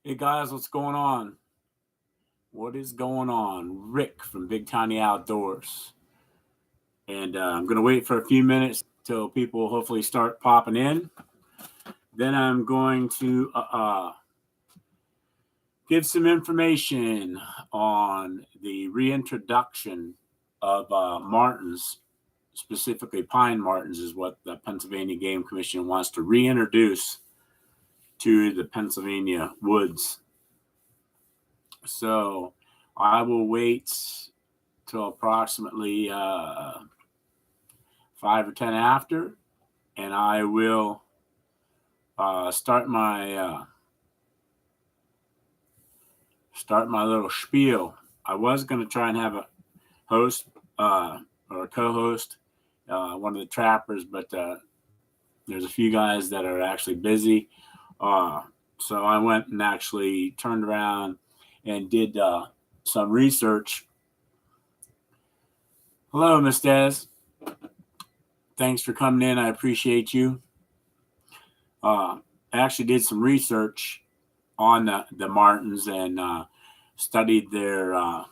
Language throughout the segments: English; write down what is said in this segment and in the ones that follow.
Hey guys, what's going on? What is going on? Rick from Big Tiny Outdoors. And I'm going to wait for a few minutes till people hopefully start popping in. Then I'm going to give some information on the reintroduction of martens, specifically pine martens, is what the Pennsylvania Game Commission wants to reintroduce to the Pennsylvania woods. So I will wait till approximately 5 or 10 after, and I will start my little spiel. I was going to try and have a host or a co-host, one of the trappers, but there's a few guys that are actually busy. So I went and actually turned around and did some research. Hello, Miss Des. Thanks for coming in. I appreciate you. I actually did some research on the martens and studied about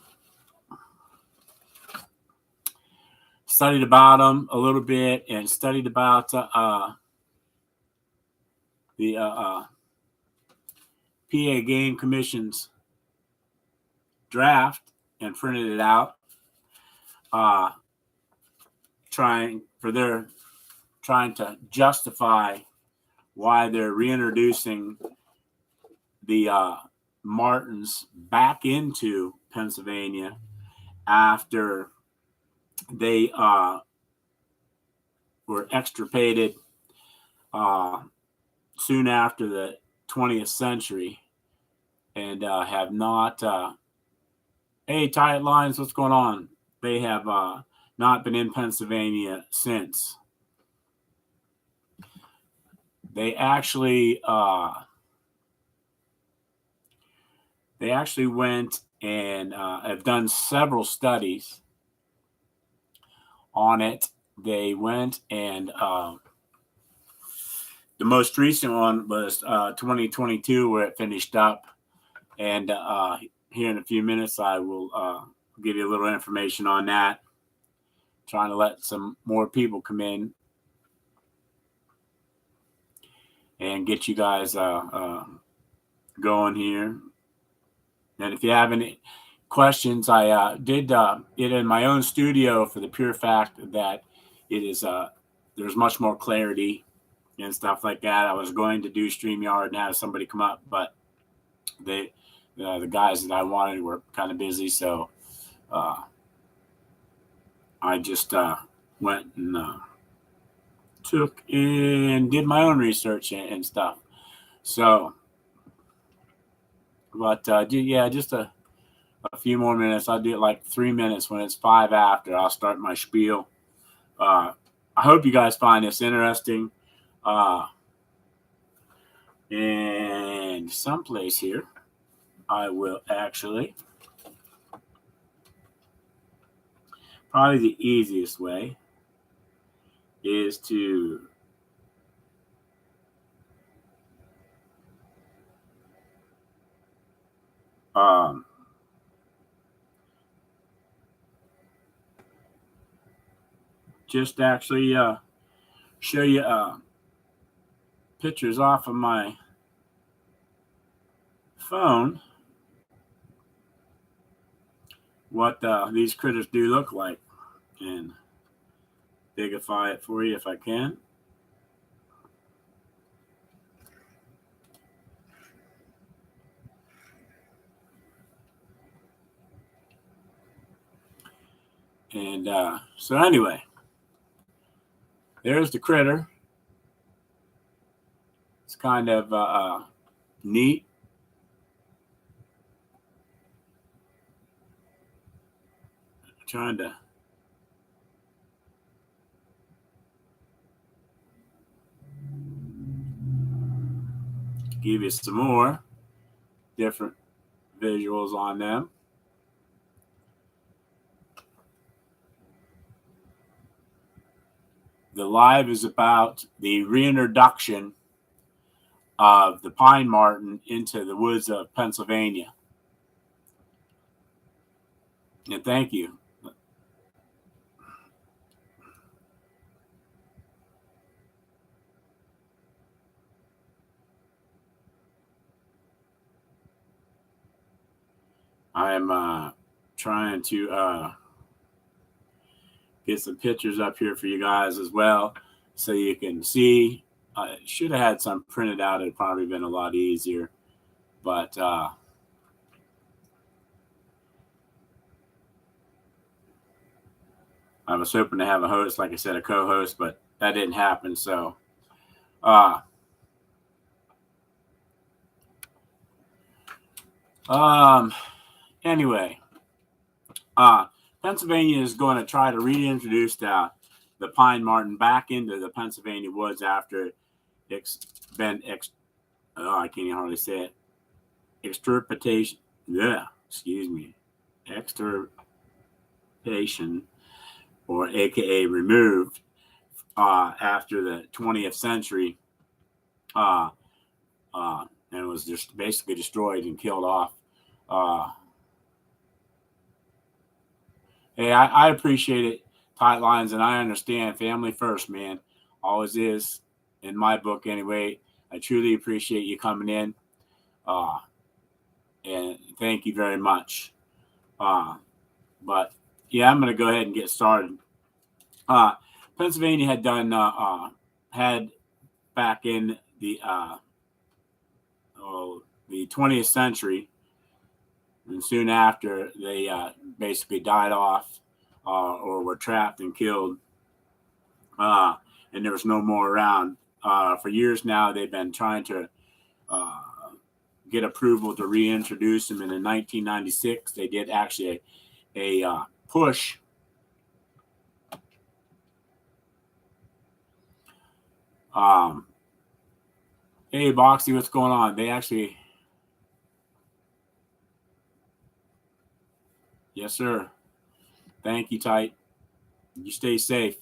them a little bit and studied about the PA Game Commission's draft and printed it out, trying to justify why they're reintroducing the martens back into Pennsylvania after they were extirpated soon after the 20th century and have not. Hey, Tight Lines, what's going on? They have not been in Pennsylvania since. They actually went and have done several studies on it. They went and the most recent one was 2022, where it finished up. And here in a few minutes, I will give you a little information on that. Trying to let some more people come in and get you guys going here. And if you have any questions, I did it in my own studio for the pure fact that it is there's much more clarity and stuff like that. I was going to do StreamYard and have somebody come up, but the guys that I wanted were kind of busy, so I just went and took and did my own research and stuff. So, but just a few more minutes. I'll do it like 3 minutes. When it's 5 after, I'll start my spiel. I hope you guys find this interesting. And someplace here, I will actually, probably the easiest way is to just actually show you pictures off of my phone what these critters do look like, and bigify it for you if I can. And so anyway, there's the critter. It's kind of neat. Trying to give you some more different visuals on them. The live is about the reintroduction of the pine marten into the woods of Pennsylvania. And thank you. I am trying to get some pictures up here for you guys as well, so you can see. I should have had some printed out. It'd probably been a lot easier, but I was hoping to have a host, like I said, a co-host, but that didn't happen. So, uh, anyway, Pennsylvania is going to try to reintroduce the pine marten back into the Pennsylvania woods after it's been I can't hardly say it. Extirpation. Yeah, excuse me. Extirpation, or AKA removed, after the 20th century, and it was just basically destroyed and killed off. Hey, I appreciate it, tight lines, and I understand family first, man. Always is, in my book anyway. I truly appreciate you coming in, and thank you very much. But yeah, I'm going to go ahead and get started. Pennsylvania had back in the 20th century, and soon after they basically died off, or were trapped and killed, and there was no more around. For years now, they've been trying to get approval to reintroduce them, and in 1996 they did actually a push. Hey, Boxy, what's going on? They actually, yes, sir. Thank you, Tight. You stay safe.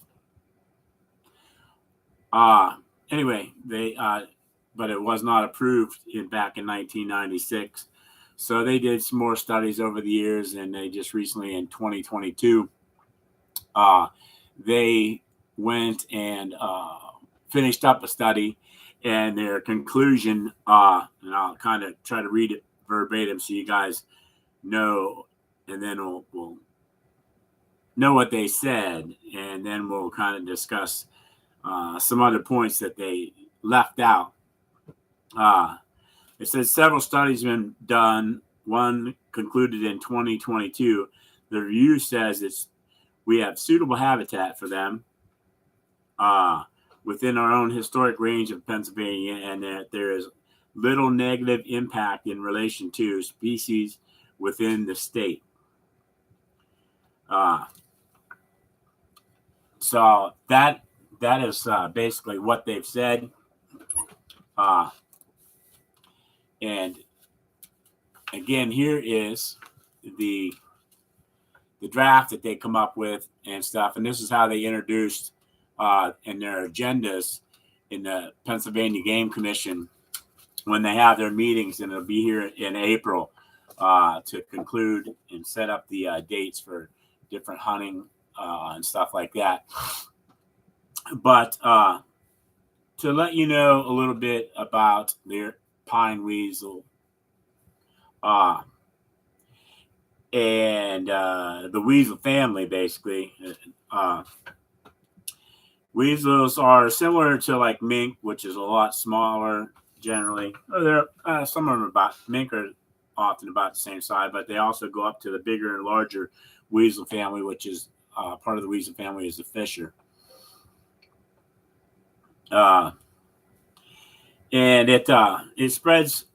Anyway, but it was not approved back in 1996. So they did some more studies over the years, and they just recently, in 2022, they went and finished up a study, and their conclusion, and I'll kind of try to read it verbatim so you guys know, and then we'll know what they said, and then we'll kind of discuss some other points that they left out. It says several studies have been done. One concluded in 2022. The review says we have suitable habitat for them within our own historic range of Pennsylvania, and that there is little negative impact in relation to species within the state. So that is basically what they've said. And again, here is the draft that they come up with and stuff. And this is how they introduced in their agendas in the Pennsylvania Game Commission when they have their meetings, and it'll be here in April to conclude and set up the dates for different hunting and stuff like that. But to let you know a little bit about their pine weasel and the weasel family, basically. Weasels are similar to like mink, which is a lot smaller generally. Some of them mink are often about the same size, but they also go up to the bigger and larger weasel family, which is part of the weasel family is the fisher. And it spends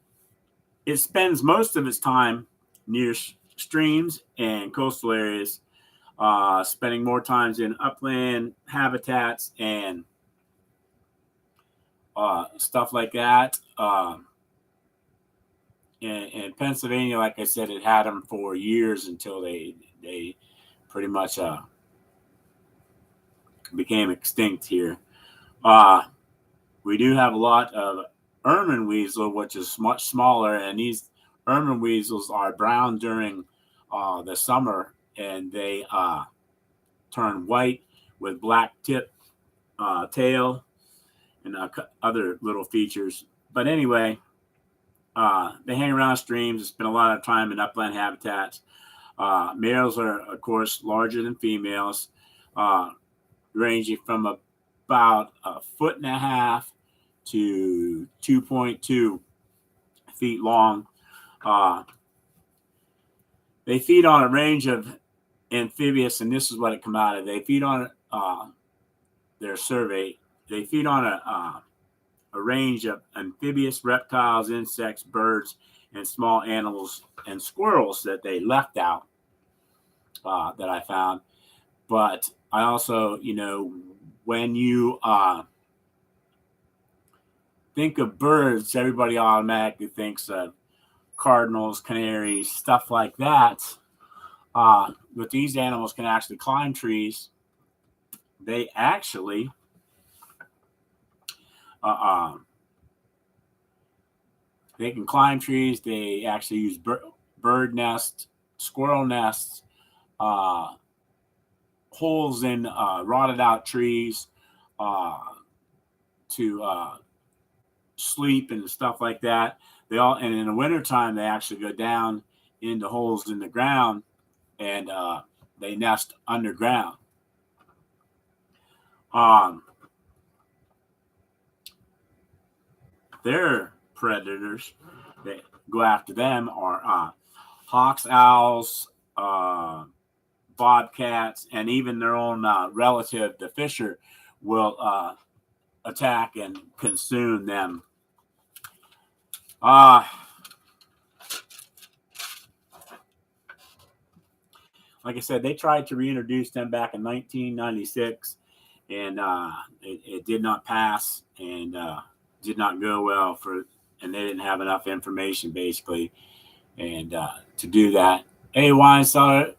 most of its time near streams and coastal areas, spending more times in upland habitats and stuff like that. In Pennsylvania, like I said, it had them for years until they pretty much became extinct here. We do have a lot of ermine weasel, which is much smaller, and these ermine weasels are brown during the summer, and they turn white with black tip tail and other little features. But anyway, they hang around streams, spend a lot of time in upland habitats. Males are, of course, larger than females, ranging from about 1.5 feet to 2.2 feet long. They feed on a range of amphibious, and this is what it come out of. They feed on their survey. They feed on a range of amphibious reptiles, insects, birds, and small animals and squirrels that they left out that I found. But I also, when you think of birds, everybody automatically thinks of cardinals, canaries, stuff like that. But these animals can actually climb trees. They actually they can climb trees. They actually use bird nests, squirrel nests, holes in rotted out trees to sleep and stuff like that. And in the wintertime, they actually go down into holes in the ground and they nest underground. Their predators that go after them are hawks, owls, bobcats, and even their own relative, the fisher, will attack and consume them. Like I said, they tried to reintroduce them back in 1996, and it did not pass and did not go well and they didn't have enough information basically, and to do that. Hey, Wine Cellar,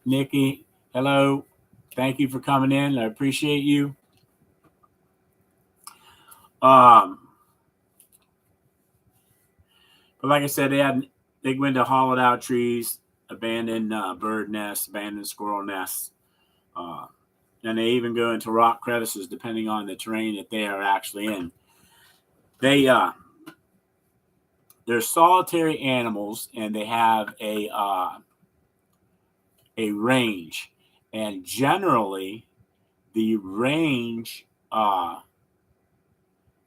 Nikki, hello. Thank you for coming in. I appreciate you. But like I said, they go into hollowed out trees, abandoned bird nests, abandoned squirrel nests, and they even go into rock crevices depending on the terrain that they are actually in. They're solitary animals, and they have a range, and generally the range.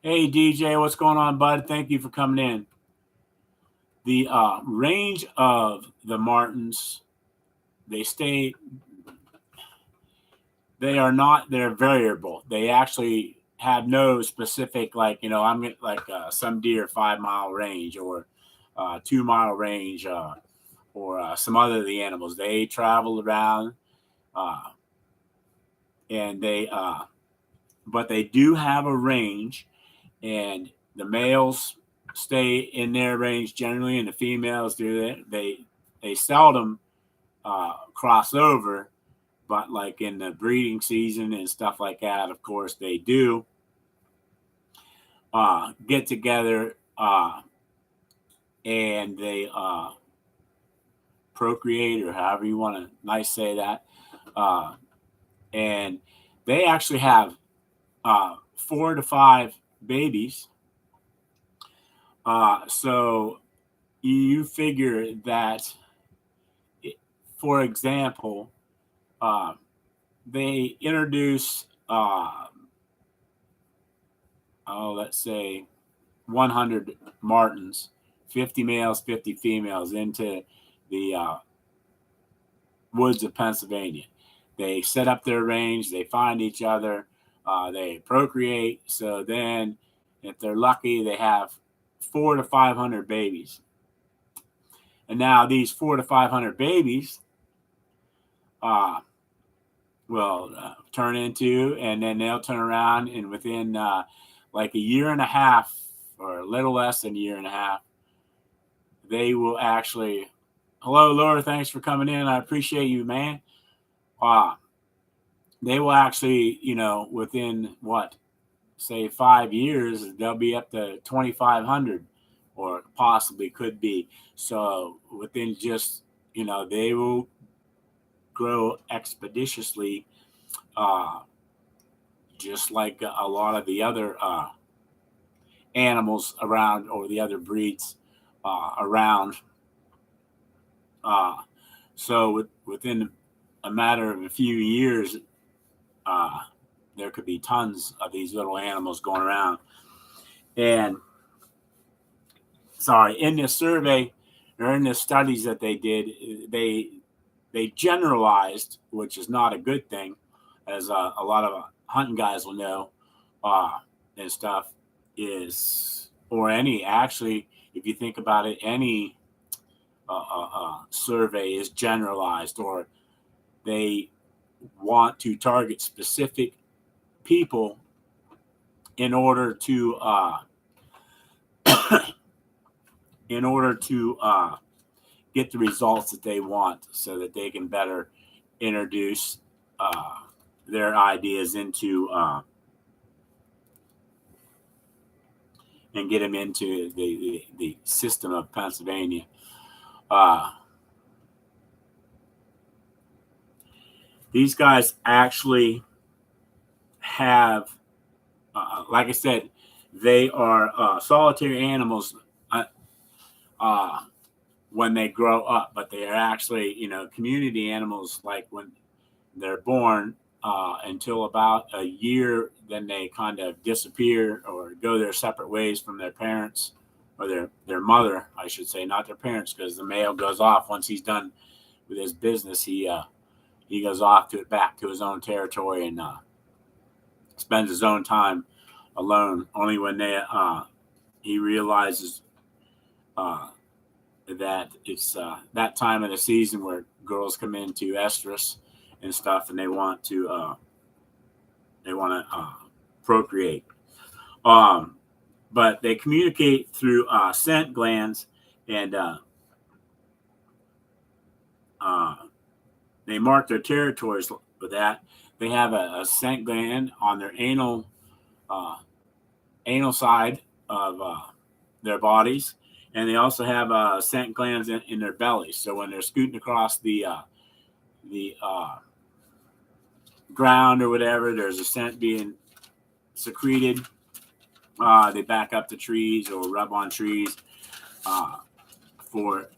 Hey DJ, what's going on, bud? Thank you for coming in. The range of the martens, they're variable. They actually have no specific, I'm getting some deer 5 mile range or 2 mile range or some other of the animals. They travel around and but they do have a range, and the males stay in their range generally, and the females do that. They seldom cross over, but like in the breeding season and stuff like that, of course they do get together and they procreate, or however you want to say that, and they actually have 4 to 5 babies. So you figure that, for example, they introduce, let's say 100 martens, 50 males, 50 females into the woods of Pennsylvania. They set up their range, they find each other, they procreate. So then, if they're lucky, they have 400 to 500 babies. And now these 400 to 500 babies will turn into, and then they'll turn around, and within like a year and a half, or a little less than a year and a half, they will actually. Hello, Laura. Thanks for coming in. I appreciate you, man. They will actually, within say 5 years, they'll be up to 2,500, or possibly could be. So within just, they will grow expeditiously, uh, just like a lot of the other animals around, or the other breeds around. Uh, so within a matter of a few years, uh, there could be tons of these little animals going around. And sorry, in this survey, or in the studies that they did, they generalized, which is not a good thing, as a lot of hunting guys will know, and stuff is, or any, actually, if you think about it, any survey is generalized, or they want to target specific people in order to get the results that they want, so that they can better introduce their ideas into and get them into the system of Pennsylvania. These guys actually have, like I said, they are solitary animals when they grow up, but they are actually, community animals, like when they're born, until about a year. Then they kind of disappear or go their separate ways from their parents, or their mother, I should say, not their parents, because the male goes off once he's done with his business. He goes off back to his own territory, and spends his own time alone. Only when he realizes that it's that time of the season where girls come into estrus and stuff, and they want to procreate. But they communicate through scent glands, and they mark their territories with that. They have a scent gland on their anal side of their bodies, and they also have scent glands in their bellies. So when they're scooting across the ground or whatever, there's a scent being secreted. They back up the trees or rub on trees to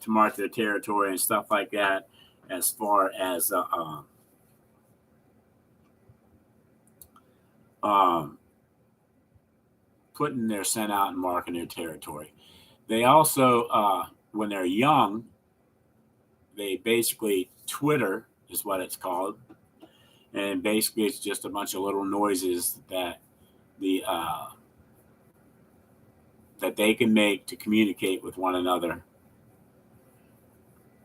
mark their territory and stuff like that. As far as putting their scent out and marking their territory. They also, when they're young, they basically twitter, is what it's called, and basically it's just a bunch of little noises that that they can make to communicate with one another.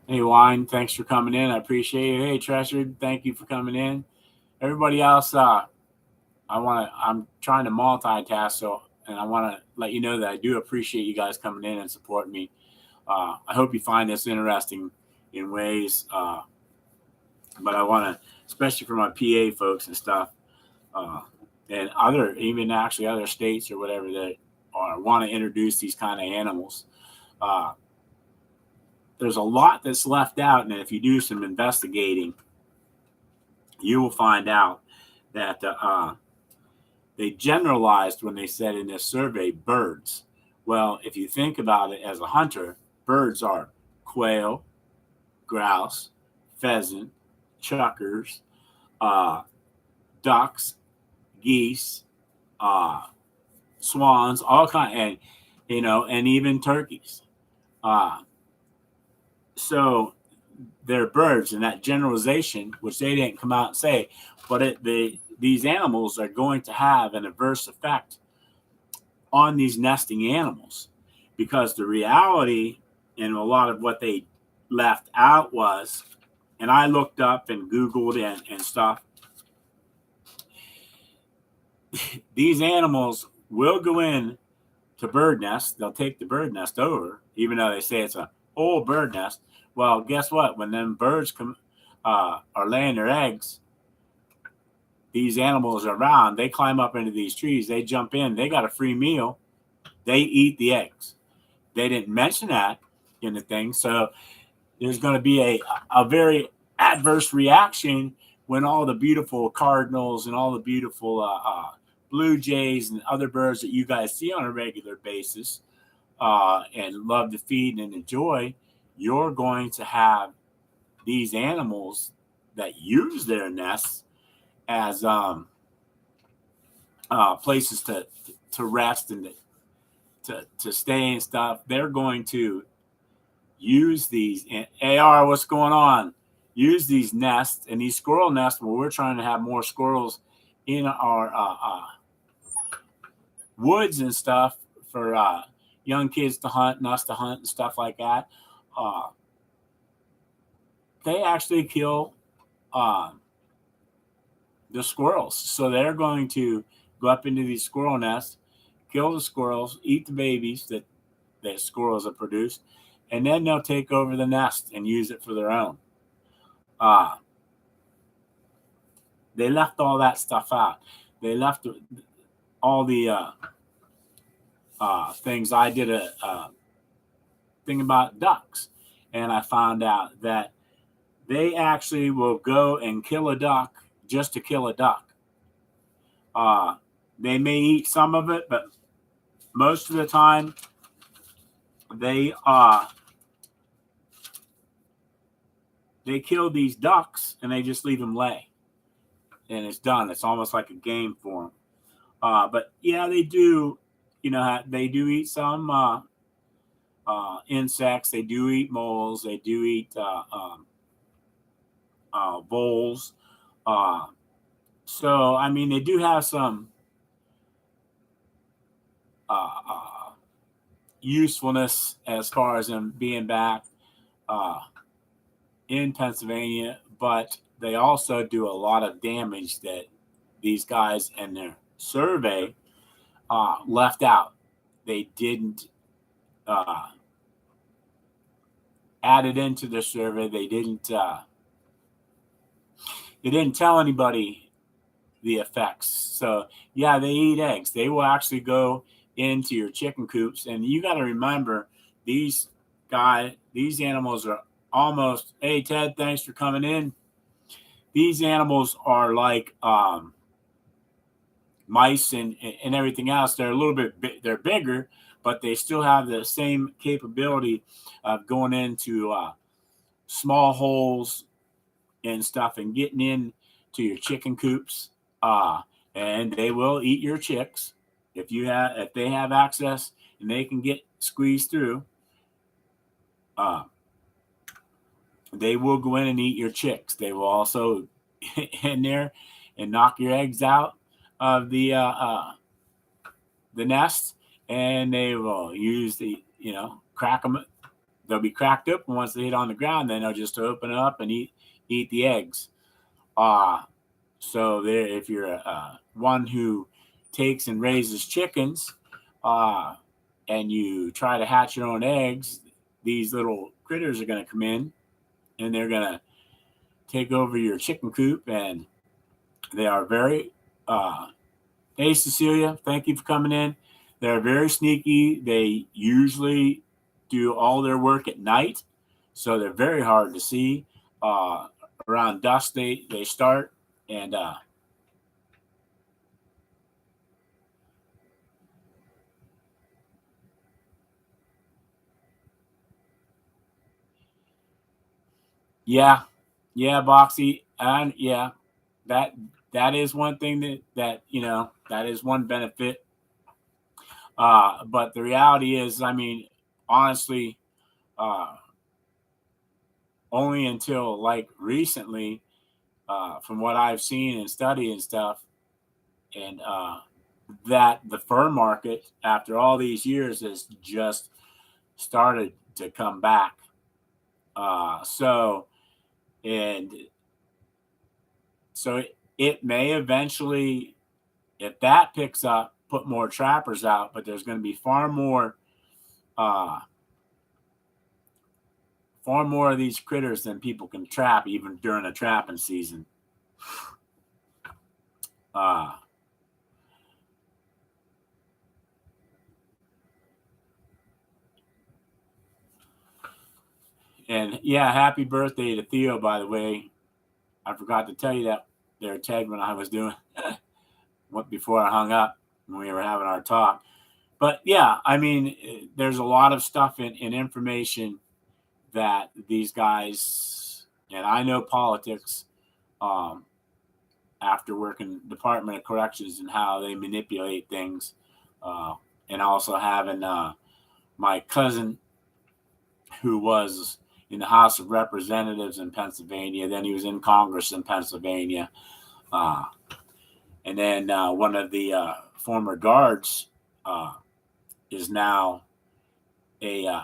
Hey, Wine, thanks for coming in. I appreciate it. Hey, Treasured, thank you for coming in. Everybody else, I'm trying to multitask, and I want to let you know that I do appreciate you guys coming in and supporting me. I hope you find this interesting in ways, but I want to, especially for my PA folks and stuff, and even actually other states or whatever that want to introduce these kind of animals. There's a lot that's left out, and if you do some investigating, you will find out that they generalized when they said in this survey birds. Well, if you think about it as a hunter, birds are quail, grouse, pheasant, chukars, ducks, geese, swans, all kind, and even turkeys. So they're birds, and that generalization, which they didn't come out and say, but these animals are going to have an adverse effect on these nesting animals, because the reality and a lot of what they left out was, and I looked up and Googled and stuff, these animals will go in to bird nests. They'll take the bird nest over, even though they say it's a old bird nest. Well, guess what? When them birds are laying their eggs, these animals are around, they climb up into these trees, they jump in, they got a free meal, they eat the eggs. They didn't mention that in the thing. So there's going to be a very adverse reaction when all the beautiful cardinals and all the beautiful blue jays and other birds that you guys see on a regular basis and love to feed and enjoy, you're going to have these animals that use their nests as places to rest and to stay and stuff. They're going to use these. And AR, what's going on? Use these nests and these squirrel nests where we're trying to have more squirrels in our woods and stuff for young kids to hunt and us to hunt and stuff like that. They actually kill the squirrels. So they're going to go up into these squirrel nests, kill the squirrels, eat the babies that squirrels have produced, and then they'll take over the nest and use it for their own. They left all that stuff out. They left all the things. I did a thing about ducks, and I found out that they actually will go and kill a duck just to kill a duck. They may eat some of it, but most of the time they kill these ducks and they just leave them lay, and it's done. It's almost like a game for them. But yeah, they do. They do eat some insects. They do eat moles. They do eat voles. So I mean, they do have some usefulness as far as them being back in Pennsylvania, but they also do a lot of damage that these guys in their survey left out. They didn't add it into the survey. They didn't tell anybody the effects. So yeah, they eat eggs. They will actually go into your chicken coops, and you got to remember these animals are almost. Hey Ted, thanks for coming in. These animals are like mice and everything else. They're a little bit they're bigger, but they still have the same capability of going into small holes and stuff and getting in to your chicken coops. And they will eat your chicks if they have access and they can get squeezed through. They will go in and eat your chicks. They will also in there and knock your eggs out of the nest, and they will use crack them. They'll be cracked up, and once they hit on the ground, then they'll just open it up and eat the eggs. So there, if you're one who takes and raises chickens, and you try to hatch your own eggs, these little critters are going to come in, and they're going to take over your chicken coop, and they are very. Hey, Cecilia, thank you for coming in. They're very sneaky. They usually do all their work at night, so they're very hard to see. Around dusk, they start, and yeah, Boxy, and yeah, that is one thing that that is one benefit. But the reality is, I mean, honestly, only until like recently, from what I've seen and studied and stuff, and that the fur market after all these years has just started to come back. So it may eventually, if that picks up, put more trappers out, but there's going to be far more of these critters than people can trap, even during a trapping season. Uh, and yeah, happy birthday to Theo, by the way. I forgot to tell you that there, Ted, when I was doing what before I hung up when we were having our talk. But yeah, I mean, there's a lot of stuff in information that these guys, and I know politics um, after working Department of Corrections and how they manipulate things, uh, and also having my cousin who was in the House of Representatives in Pennsylvania. Then he was in Congress in Pennsylvania. Uh, and then one of the former guards uh, is now a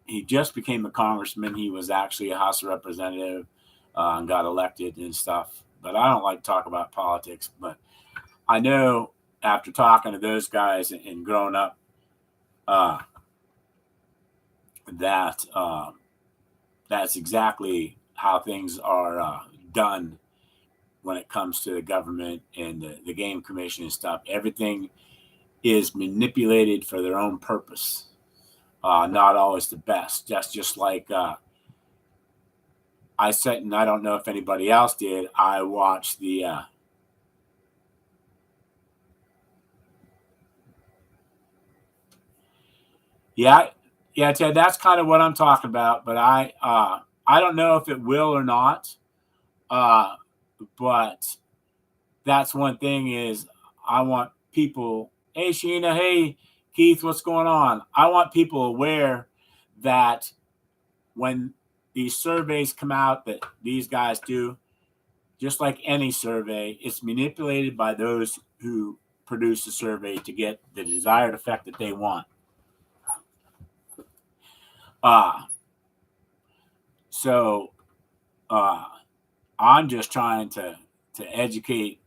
he just became a congressman. He was actually a House of Representative and got elected and stuff. But I don't like to talk about politics. But I know after talking to those guys and growing up uh, that that's exactly how things are done when it comes to the government and the game commission and stuff. Everything is manipulated for their own purpose. Not always the best. That's just like I said, and I don't know if anybody else did. I watched the yeah, yeah, Ted. That's kind of what I'm talking about. But I don't know if it will or not. Uh, but that's one thing is I want people. Hey, Sheena. Hey, Keith. What's going on? I want people aware that when these surveys come out that these guys do, just like any survey, it's manipulated by those who produce the survey to get the desired effect that they want. Uh, so uh, I'm just trying to educate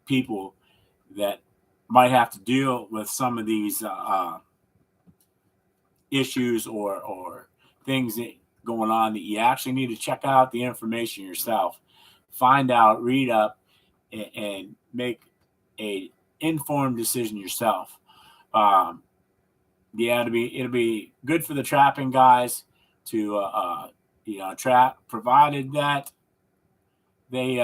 people that might have to deal with some of these issues or things that going on that you actually need to check out the information yourself, find out, read up, and make a informed decision yourself. Um, yeah, it'll be good for the trapping guys to trap, provided that they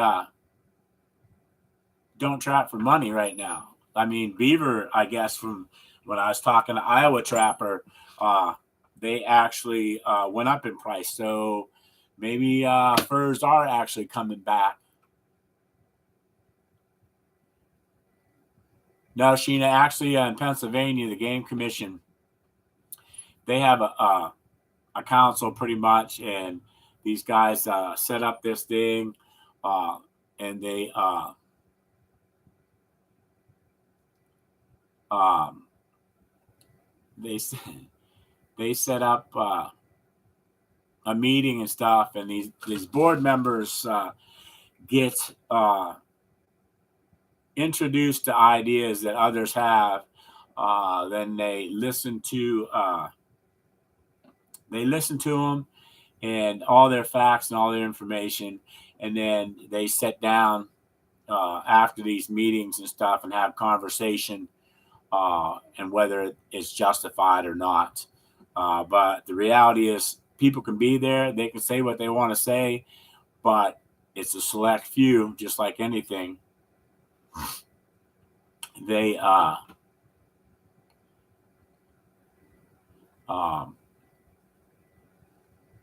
don't trap for money right now. I mean, beaver, I guess from when I was talking to Iowa Trapper, uh, they actually went up in price. So maybe furs are actually coming back. No, Sheena, actually in Pennsylvania, the Game Commission, they have a council pretty much, and these guys set up this thing, uh, and um, they they set up a meeting and stuff, and these board members get introduced to ideas that others have. Then they listen to them and all their facts and all their information, and then they sit down after these meetings and stuff and have conversation and whether it's justified or not. But the reality is, people can be there, they can say what they want to say, but it's a select few, just like anything. They um,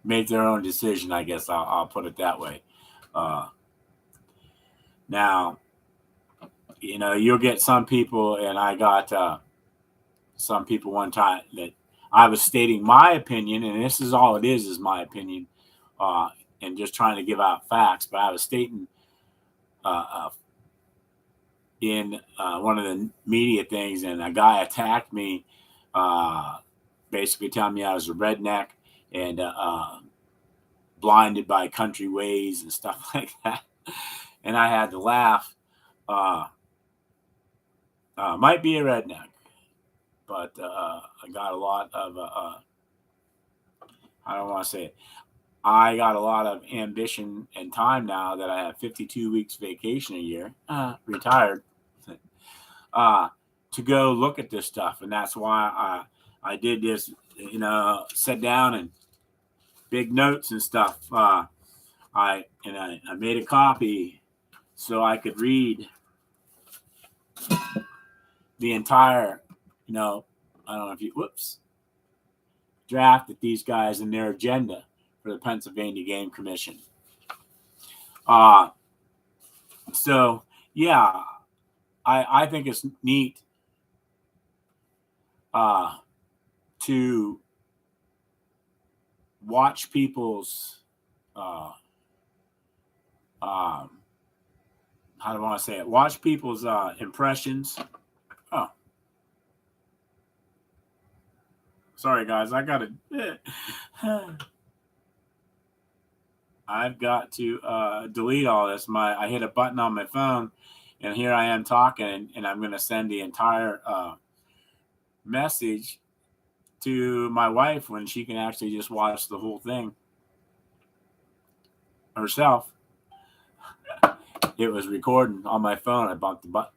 make their own decision, I guess I'll put it that way. Uh, Now, you'll get some people, and I got some people one time that I was stating my opinion, and this is all it is my opinion, uh, and just trying to give out facts. But I was stating in one of the media things, and a guy attacked me, uh, basically telling me I was a redneck and blinded by country ways and stuff like that. And I had to laugh. Uh, might be a redneck, but I got a lot of, I don't want to say it. I got a lot of ambition and time now that I have 52 weeks vacation a year, retired. to go look at this stuff, and that's why I did this. Sit down and big notes and stuff. I made a copy so I could read the entire, I don't know if you, draft that these guys in their agenda for the Pennsylvania Game Commission. So yeah, I think it's neat to watch people's how do I want to say it? Watch people's impressions. Oh, sorry guys, I've got to delete all this. I hit a button on my phone, and here I am talking, and I'm going to send the entire message to my wife when she can actually just watch the whole thing herself. It was recording on my phone. I bumped the button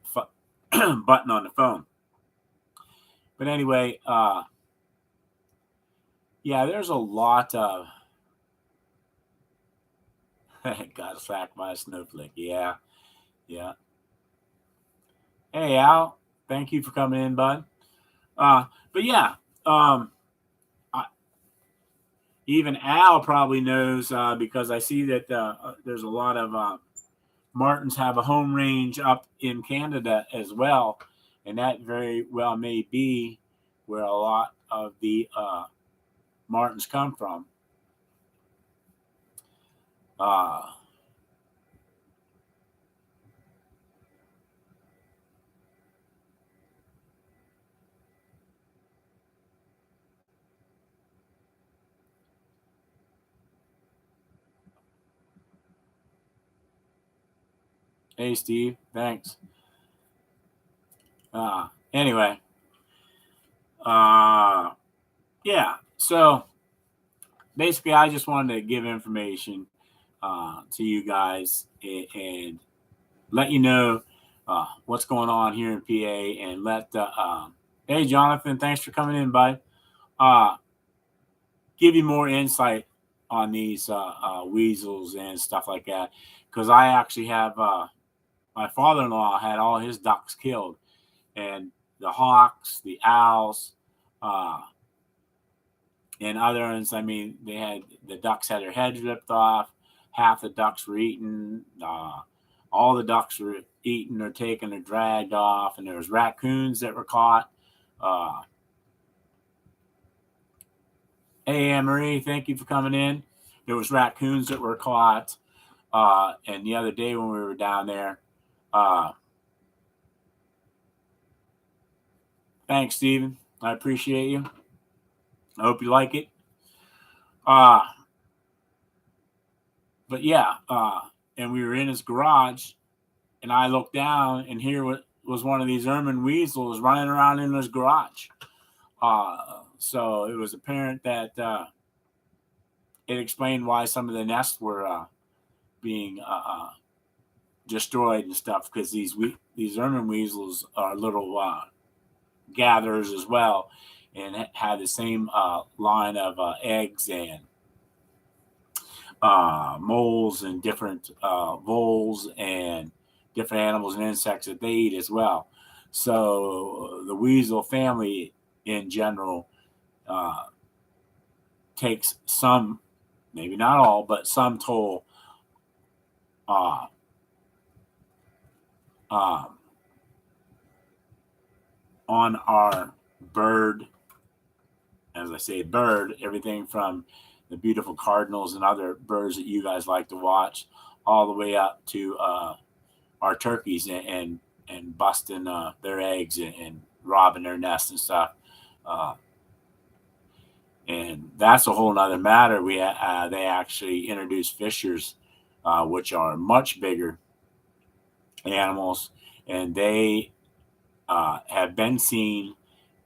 on the phone. But anyway, yeah, there's a lot of got sacked by a snowflake. Yeah. Hey Al, thank you for coming in, bud. But yeah, even Al probably knows because I see that there's a lot of Martens have a home range up in Canada as well, and that very well may be where a lot of the Martens come from. Hey Steve, thanks. Anyway, yeah. So basically, I just wanted to give information to you guys and let you know what's going on here in PA, and let hey Jonathan, thanks for coming in, bud. Give you more insight on these weasels and stuff like that, because I actually have my father-in-law had all his ducks killed, and the hawks, the owls, and other ones. I mean, the ducks had their heads ripped off. Half the ducks were eaten. All the ducks were eaten or taken or dragged off, and there was raccoons that were caught. Hey, Anne-Marie, thank you for coming in. There was raccoons that were caught. And the other day when we were down there, thanks, Steven. I appreciate you. I hope you like it. But yeah, and we were in his garage, and I looked down, and here was one of these ermine weasels running around in his garage. So it was apparent that it explained why some of the nests were being destroyed and stuff, because these ermine weasels are little gatherers as well, and had the same line of eggs and moles and different voles and different animals and insects that they eat as well. So the weasel family in general takes some, maybe not all, but some toll on our bird. As I say, bird, everything from the beautiful cardinals and other birds that you guys like to watch, all the way up to our turkeys and busting their eggs and robbing their nests and stuff. And that's a whole nother matter. They actually introduced fishers, which are much bigger animals, and they have been seen,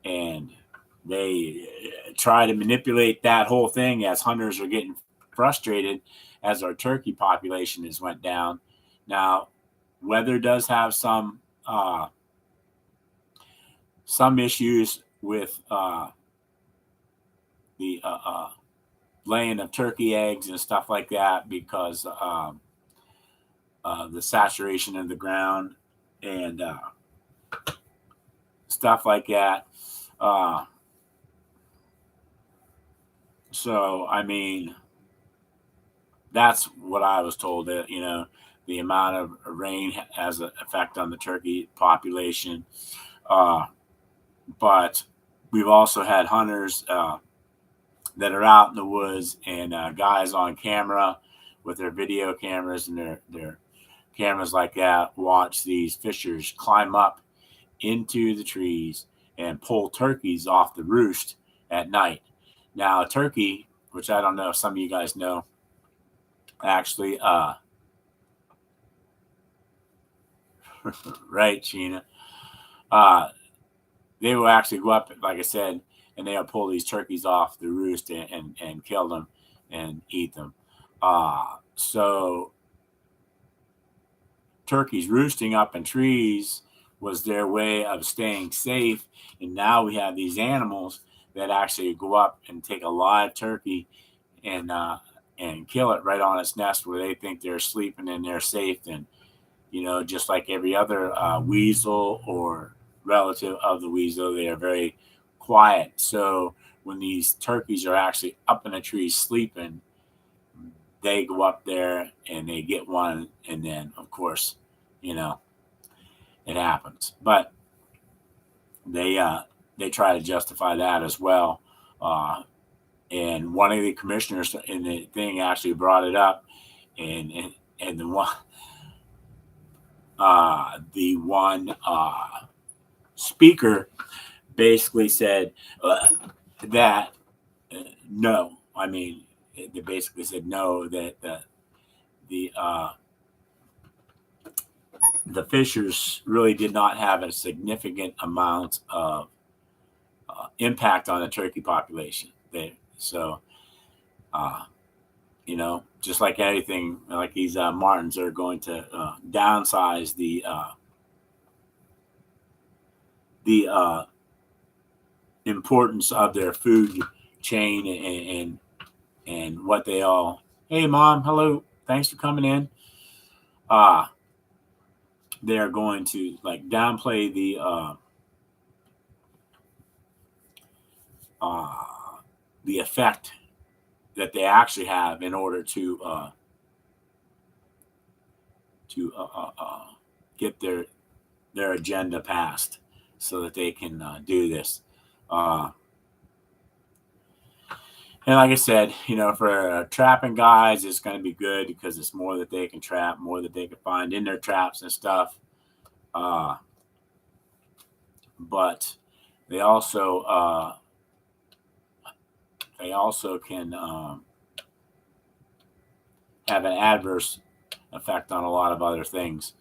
and they try to manipulate that whole thing as hunters are getting frustrated as our turkey population has went down. Now, weather does have some some issues with the laying of turkey eggs and stuff like that because the saturation of the ground and stuff like that. So, I mean, that's what I was told, that, the amount of rain has an effect on the turkey population. But we've also had hunters that are out in the woods and guys on camera with their video cameras and their cameras like that watch these fishers climb up into the trees and pull turkeys off the roost at night. Now, a turkey, which I don't know if some of you guys know, actually, right, Sheena, they will actually go up, like I said, and they'll pull these turkeys off the roost and kill them and eat them. So turkeys roosting up in trees was their way of staying safe. And now we have these animals that actually go up and take a live turkey and kill it right on its nest where they think they're sleeping and they're safe. And, just like every other weasel or relative of the weasel, they are very quiet. So when these turkeys are actually up in a tree sleeping, they go up there and they get one, and then of course, it happens. But they try to justify that as well. And one of the commissioners in the thing actually brought it up, and the one speaker basically said that no. I mean, they basically said no, that the fishers really did not have a significant amount of impact on the turkey population. So, just like anything, like these Martens are going to downsize the importance of their food chain and what they all. Hey, Mom, hello, thanks for coming in. They are going to like downplay the effect that they actually have in order to get their agenda passed, so that they can do this. And like I said, for trapping guys, it's going to be good because it's more that they can trap, more that they can find in their traps and stuff. But they also can have an adverse effect on a lot of other things.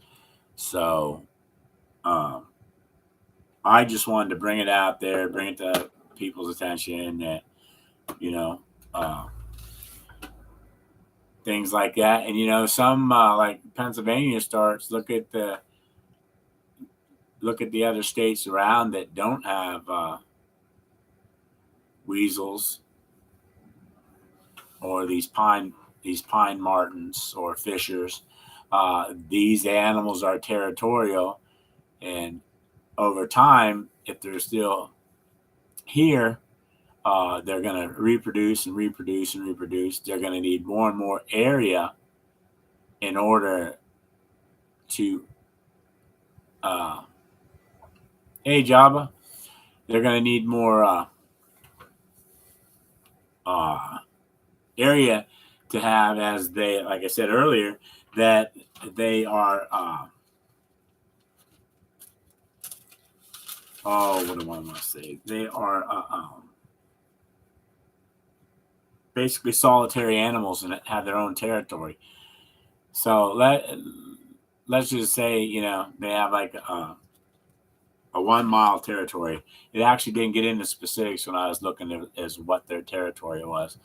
So I just wanted to bring it out there, bring it to people's attention that, things like that. And, some like Pennsylvania starts, look at the other states around that don't have weasels or these pine martens or fishers. These animals are territorial, and over time, if they're still here, they're going to reproduce and reproduce and reproduce. They're going to need more and more area in order to hey, Java, they're going to need more area to have, as they, like I said earlier, that they are what do I want to say? They are basically solitary animals and have their own territory. So let's just say, they have like a 1 mile territory. It actually didn't get into specifics when I was looking as what their territory was,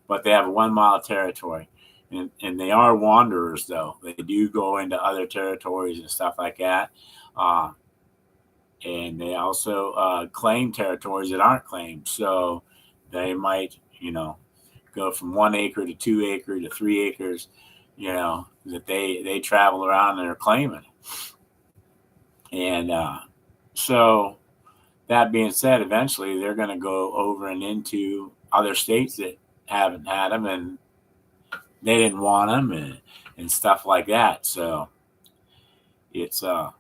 but they have a 1 mile territory, and they are wanderers, though. They do go into other territories and stuff like that. and they also claim territories that aren't claimed. So they might, go from 1 acre to 2 acre to 3 acres, that they travel around and are claiming. And so that being said, eventually they're going to go over and into other states that haven't had them and they didn't want them and stuff like that. So it's a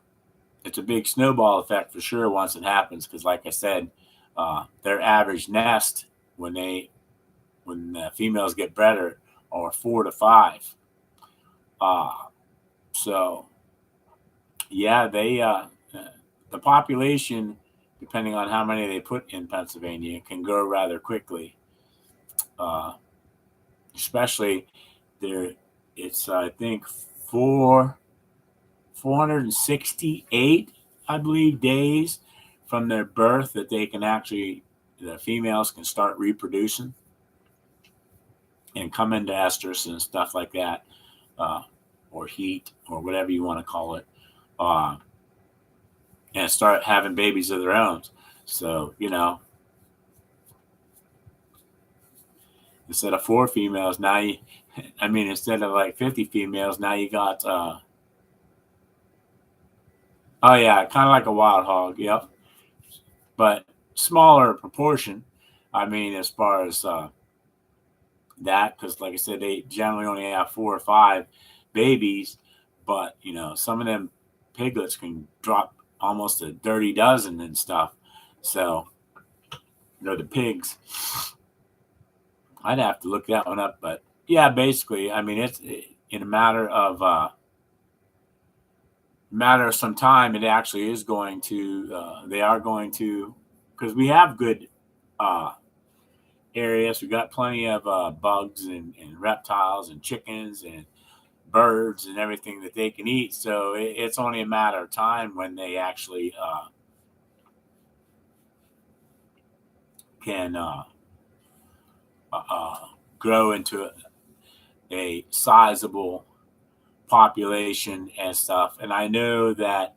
big snowball effect for sure once it happens, because like I said, their average nest when the females get bred are 4 to 5. So yeah, the population, depending on how many they put in Pennsylvania, can grow rather quickly. Especially there, it's I think 468, I believe, days from their birth that they can actually, the females can start reproducing and come into estrus and stuff like that, or heat, or whatever you want to call it, and start having babies of their own. So, instead of 4 females, now instead of like 50 females, now you got, oh yeah, kind of like a wild hog, yep. But smaller proportion, as far as that, because like I said, they generally only have 4 or 5 babies, but some of them piglets can drop almost a dirty dozen and stuff. So the pigs, I'd have to look that one up, but yeah, basically, it's in a matter of some time. It actually is going to. They are going to, because we have good areas. We got plenty of bugs and reptiles and chickens and birds and everything that they can eat. So it's only a matter of time when they actually can grow into a sizable population and stuff. And I know that,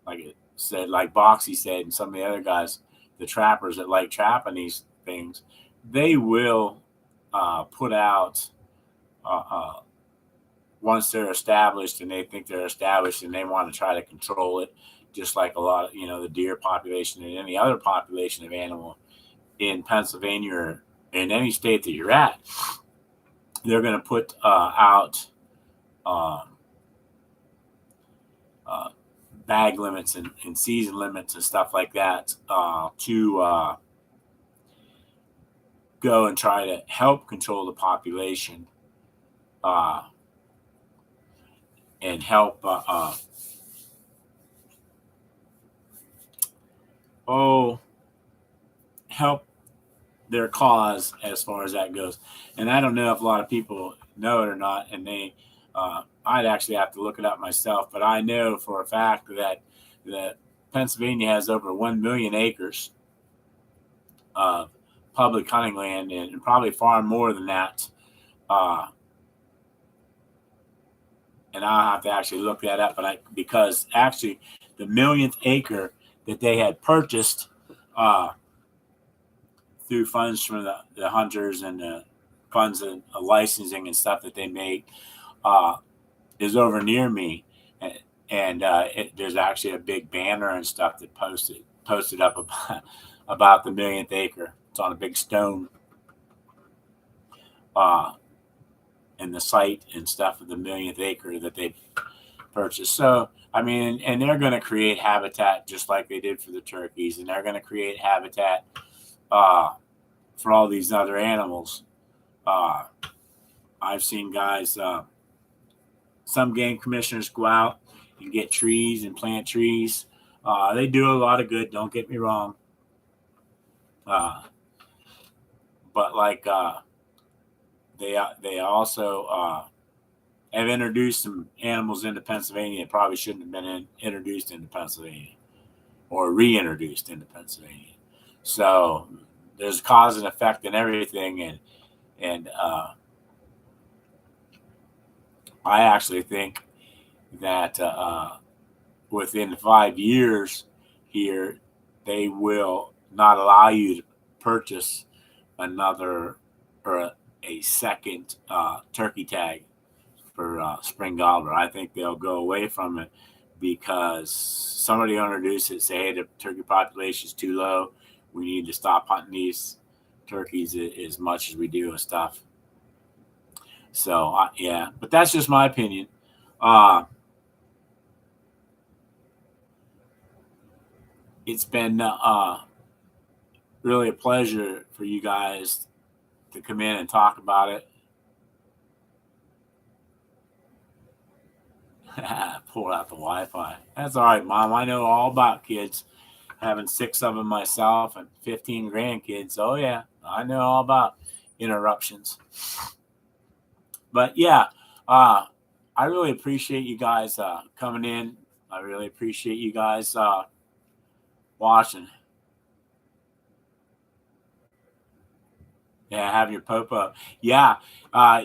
like it said, like Boxy said, and some of the other guys, the trappers that like trapping these things, they will put out once they're established, and they think they're established and they want to try to control it, just like a lot of, the deer population and any other population of animal in Pennsylvania or in any state that you're at. They're going to put out bag limits and season limits and stuff like that to go and try to help control the population and help help their cause as far as that goes. And I don't know if a lot of people know it or not, and I'd actually have to look it up myself, but I know for a fact that Pennsylvania has over 1 million acres of public hunting land, and probably far more than that. And I'll have to actually look that up, because actually the millionth acre that they had purchased through funds from the hunters and the funds and licensing and stuff that they make is over near me, and there's actually a big banner and stuff that posted up about the millionth acre. It's on a big stone, and the site and stuff of the millionth acre that they purchased. So and they're going to create habitat just like they did for the turkeys, and they're going to create habitat for all these other animals. I've seen guys, some game commissioners go out and get trees and plant trees. They do a lot of good, don't get me wrong. But like they also have introduced some animals into Pennsylvania that probably shouldn't have been introduced into Pennsylvania or reintroduced into Pennsylvania. So there's cause and effect in everything, and I actually think that within 5 years, here, they will not allow you to purchase another or a second turkey tag for spring gobbler. I think they'll go away from it because somebody introduced it, say, hey, the turkey population is too low. We need to stop hunting these turkeys as much as we do and stuff. So, yeah, but that's just my opinion. It's been really a pleasure for you guys to come in and talk about it. Pull out the Wi-Fi. That's all right, Mom. I know all about kids. Having 6 of them myself and 15 grandkids. Oh yeah, I know all about interruptions. But yeah, I really appreciate you guys coming in. I really appreciate you guys watching. Yeah, having your popo. Yeah,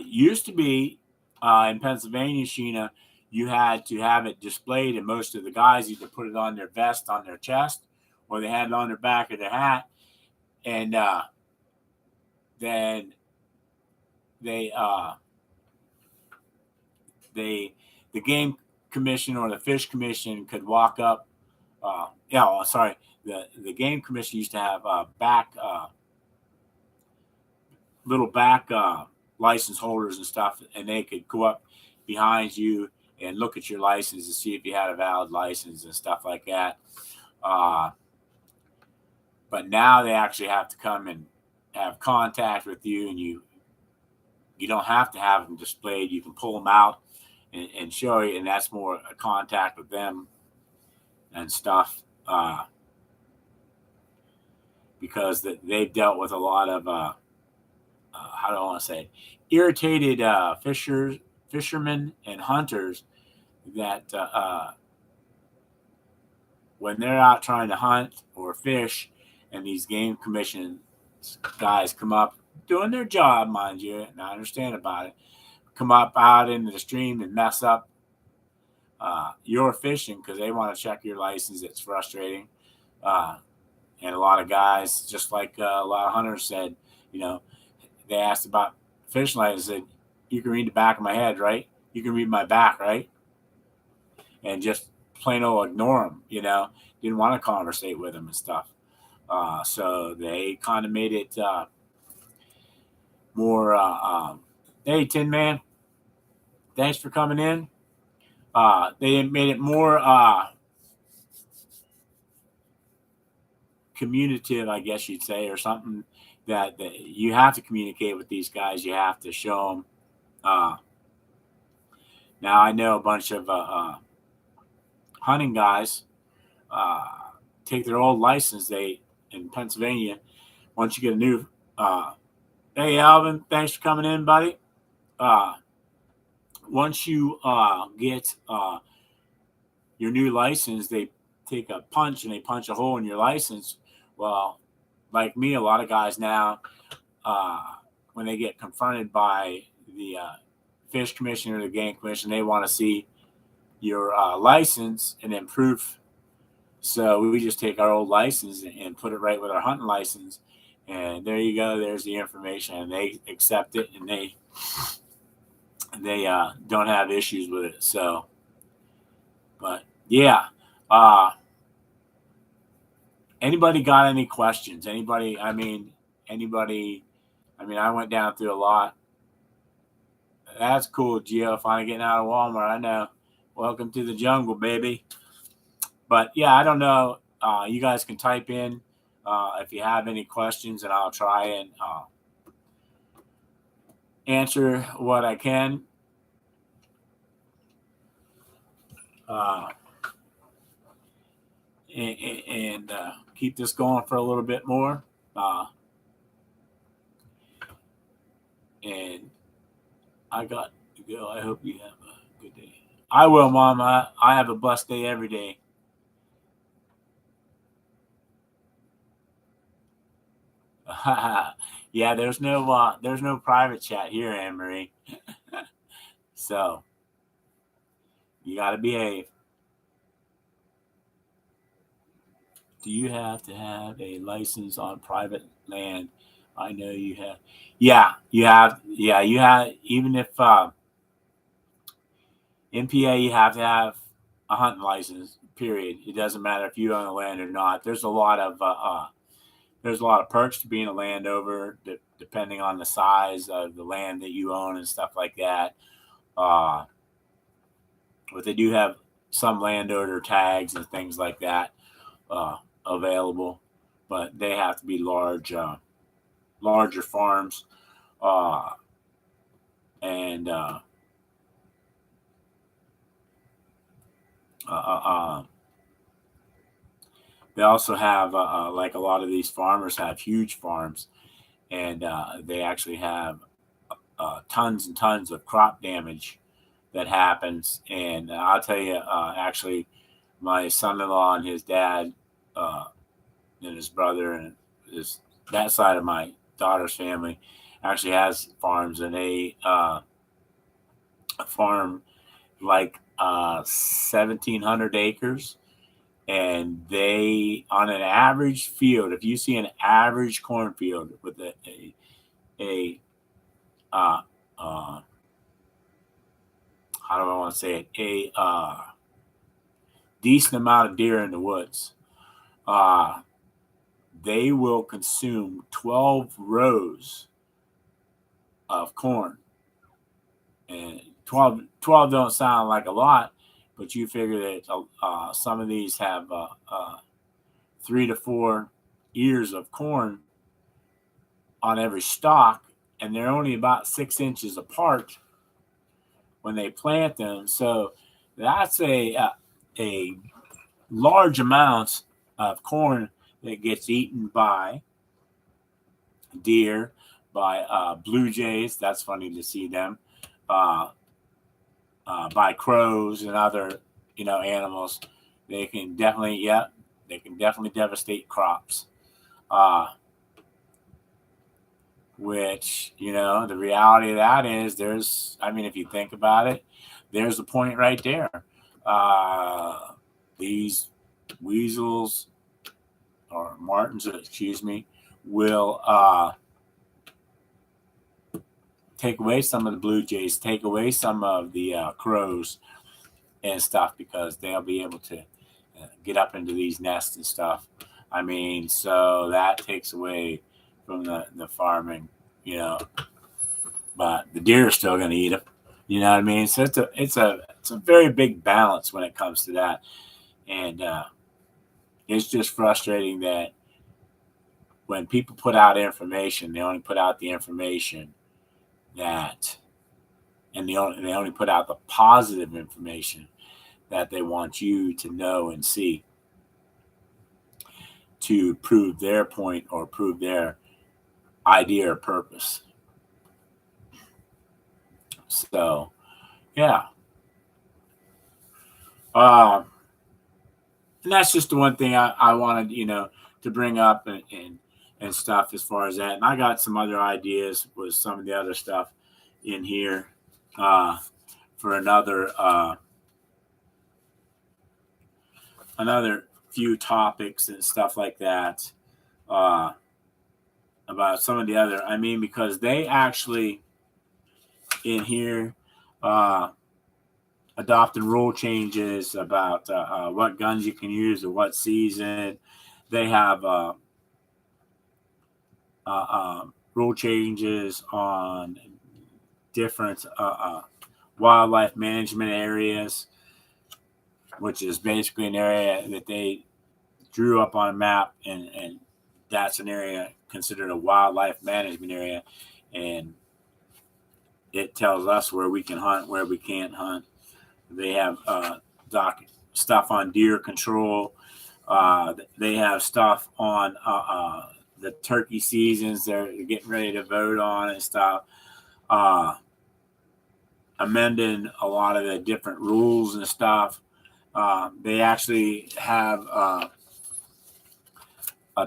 used to be in Pennsylvania, Sheena, you had to have it displayed, and most of the guys either put it on their vest, on their chest, or they had it on their back of their hat, and then they the game commission or the fish commission could walk up. Sorry, the game commission used to have back little back license holders and stuff, and they could go up behind you and look at your license to see if you had a valid license and stuff like that. But now they actually have to come and have contact with you, and you don't have to have them displayed. You can pull them out and show you, and that's more a contact with them and stuff, because they've dealt with a lot of how do I want to say, irritated fishermen and hunters that when they're out trying to hunt or fish, and these game commission guys come up doing their job, mind you, and I understand about it, come up out into the stream and mess up your fishing because they want to check your license. It's frustrating. And a lot of guys, just like a lot of hunters said, they asked about fishing license. Said, you can read the back of my head, right? You can read my back, right? And just plain old ignore them, didn't want to conversate with them and stuff. So they kind of made it more, hey, Tin Man, thanks for coming in. They made it more communicative, I guess you'd say, or something that you have to communicate with these guys. You have to show them. Now, I know a bunch of hunting guys take their old license. In Pennsylvania, once you get a new, hey, Alvin, thanks for coming in, buddy. Once you get your new license, they take a punch and they punch a hole in your license. Well, like me, a lot of guys now, when they get confronted by the fish commission or the game commission, they want to see your license and then proof. So we just take our old license and put it right with our hunting license, and there you go. There's the information, and they accept it, and they don't have issues with it. So, but yeah, anybody got any questions? Anybody? I mean, I went down through a lot. That's cool, Gio. Finally getting out of Walmart. I know. Welcome to the jungle, baby. But yeah, I don't know. You guys can type in if you have any questions, and I'll try and answer what I can. And keep this going for a little bit more. And I got to go. I hope you have a good day. I will, Mom. I have a blessed day every day. Yeah, there's no private chat here, Anne Marie. So you got to behave. Do you have to have a license on private land? I know you have. Yeah, you have. Yeah, you have. Even if MPA, you have to have a hunting license. Period. It doesn't matter if you own the land or not. There's a lot of perks to being a landowner, depending on the size of the land that you own and stuff like that. Uh, but they do have some landowner tags and things like that available, but they have to be larger farms, uh, and uh, uh, they also have like a lot of these farmers have huge farms, and they actually have tons and tons of crop damage that happens. And I'll tell you, actually, my son-in-law and his dad and his brother and his that side of my daughter's family actually has farms, and they farm like 1,700 acres, and they on an average field, if you see an average cornfield with a uh, uh, how do I want to say it, a decent amount of deer in the woods, uh, they will consume 12 rows of corn. And 12 don't sound like a lot, but you figure that some of these have 3 to 4 ears of corn on every stalk, and they're only about 6 inches apart when they plant them. So that's a large amount of corn that gets eaten by deer, by blue jays. That's funny to see them. Uh, by crows and other animals. They can definitely they can definitely devastate crops. Uh, which the reality of that is if you think about it, there's a point right there. These weasels or martens, excuse me, will take away some of the blue jays, take away some of the crows and stuff, because they'll be able to get up into these nests and stuff. So that takes away from the farming, but the deer are still going to eat them. You know what I mean? So it's a very big balance when it comes to that, and it's just frustrating that when people put out information, they only put out the information that, and they only put out the positive information that they want you to know and see to prove their point or prove their idea or purpose. So, yeah. And that's just the one thing I wanted, to bring up and stuff as far as that. And I got some other ideas with some of the other stuff in here for another few topics and stuff like that about some of the other. Because they actually in here adopted rule changes about what guns you can use or what season. They have rule changes on different wildlife management areas, which is basically an area that they drew up on a map, and that's an area considered a wildlife management area, and it tells us where we can hunt, where we can't hunt. They have stuff on deer control. They have stuff on the turkey seasons they're getting ready to vote on and stuff. Amending a lot of the different rules and stuff. They actually have a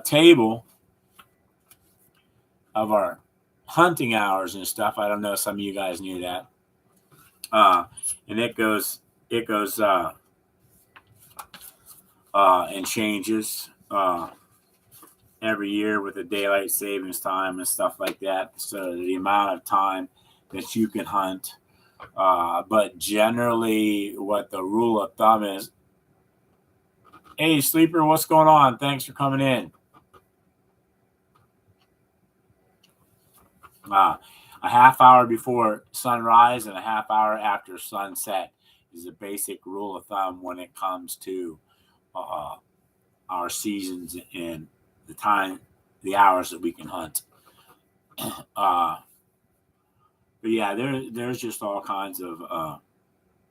table of our hunting hours and stuff. I don't know if some of you guys knew that. And it goes and changes every year with the daylight savings time and stuff like that. So the amount of time that you can hunt. But generally, what the rule of thumb is, hey, Sleeper, what's going on? Thanks for coming in. A half hour before sunrise and a half hour after sunset is a basic rule of thumb when it comes to our seasons and the time, the hours that we can hunt. But yeah, there's just all kinds of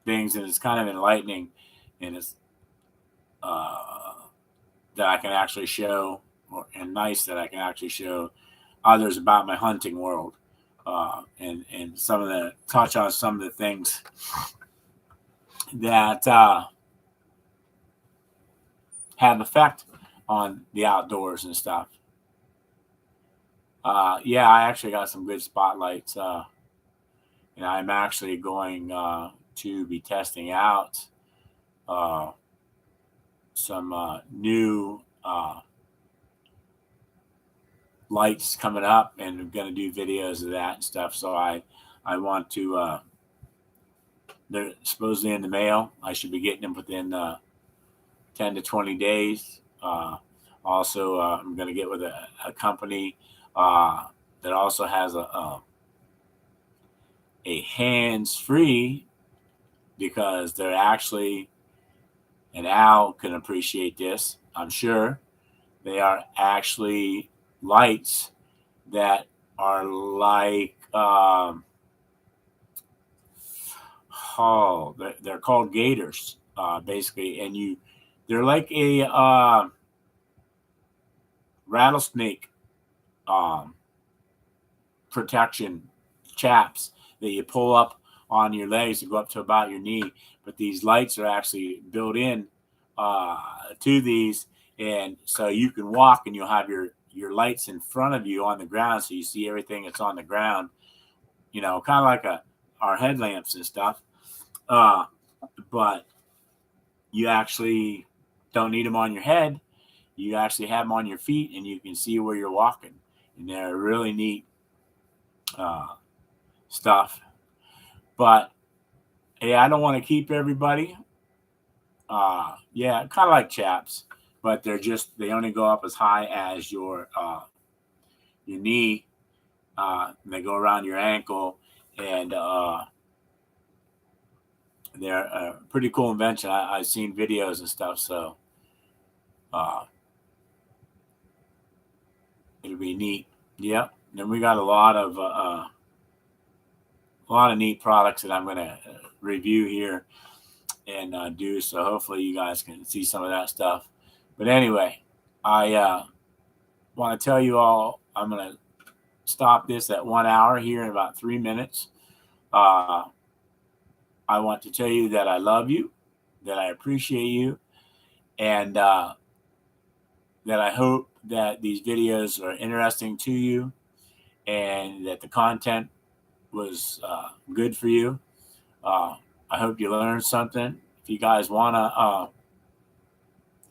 things, and it's kind of enlightening, and it's that I can actually show, and nice that I can actually show others about my hunting world, and some of the touch on some of the things that have effect on the outdoors and stuff. Yeah, I actually got some good spotlights, and I'm actually going to be testing out some new lights coming up, and I'm going to do videos of that and stuff. So I want to. They're supposedly in the mail. I should be getting them within 10 to 20 days. Also, I'm going to get with a company that also has a hands-free, because they're actually, and Al can appreciate this, I'm sure, they are actually lights that are like, they're called gators, basically, and they're like a rattlesnake protection chaps that you pull up on your legs and go up to about your knee. But these lights are actually built in to these, and so you can walk and you'll have your lights in front of you on the ground, so you see everything that's on the ground. Kind of like our headlamps and stuff. But you actually don't need them on your head. You actually have them on your feet, and you can see where you're walking. And they're really neat stuff. But hey, I don't want to keep everybody. Yeah, kind of like chaps, but they only go up as high as your knee. And they go around your ankle, and they're a pretty cool invention. I've seen videos and stuff, so it'll be neat. Yep. Then we got a lot of neat products that I'm going to review here and do. So hopefully you guys can see some of that stuff. But anyway, I want to tell you all, I'm going to stop this at 1 hour here in about 3 minutes. I want to tell you that I love you, that I appreciate you, and that I hope that these videos are interesting to you, and that the content was good for you. I hope you learned something. If you guys want to,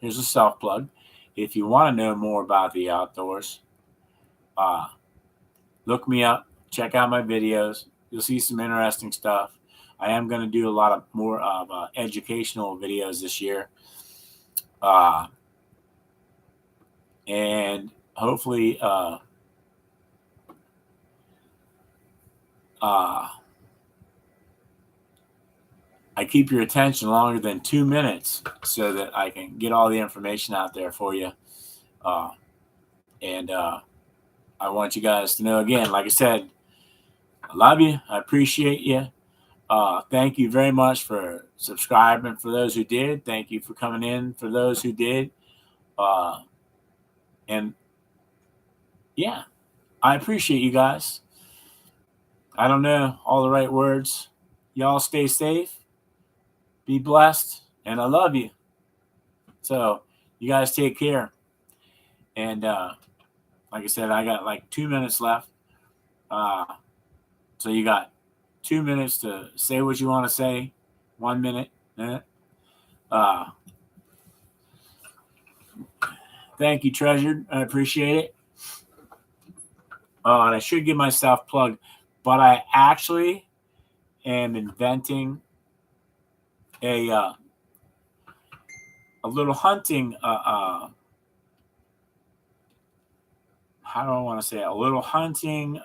here's a self plug. If you want to know more about the outdoors, look me up, check out my videos. You'll see some interesting stuff. I am going to do a lot of more of educational videos this year. And hopefully I keep your attention longer than 2 minutes so that I can get all the information out there for you. And I want you guys to know, again, like I said, I love you. I appreciate you. Thank you very much for subscribing for those who did. Thank you for coming in for those who did. And yeah, I appreciate you guys. I don't know all the right words. Y'all stay safe. Be blessed. And I love you. So you guys take care. And like I said, I got like 2 minutes left. So you got 2 minutes to say what you want to say. 1 minute. Thank you, Treasured. I appreciate it. And I should give myself plug, but I actually am inventing a little hunting. How do I want to say it? A little hunting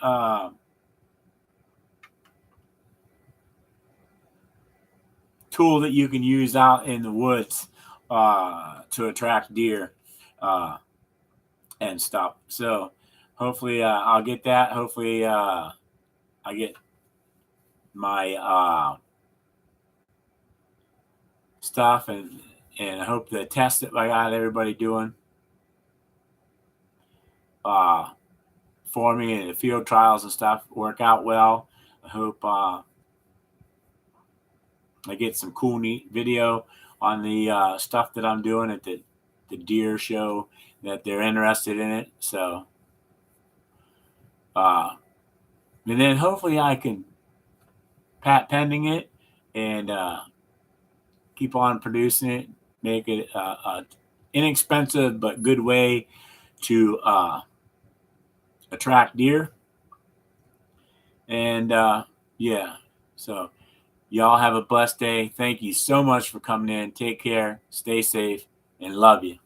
tool that you can use out in the woods to attract deer and stuff. So hopefully I'll get that. Hopefully I get my stuff and I hope the test that I got everybody doing for me and the field trials and stuff work out well. I hope I get some cool, neat video on the stuff that I'm doing at the deer show, that they're interested in it. So, and then hopefully I can patent pending it and keep on producing it, make it a inexpensive but good way to attract deer. And yeah, so y'all have a blessed day. Thank you so much for coming in. Take care, stay safe, and love you.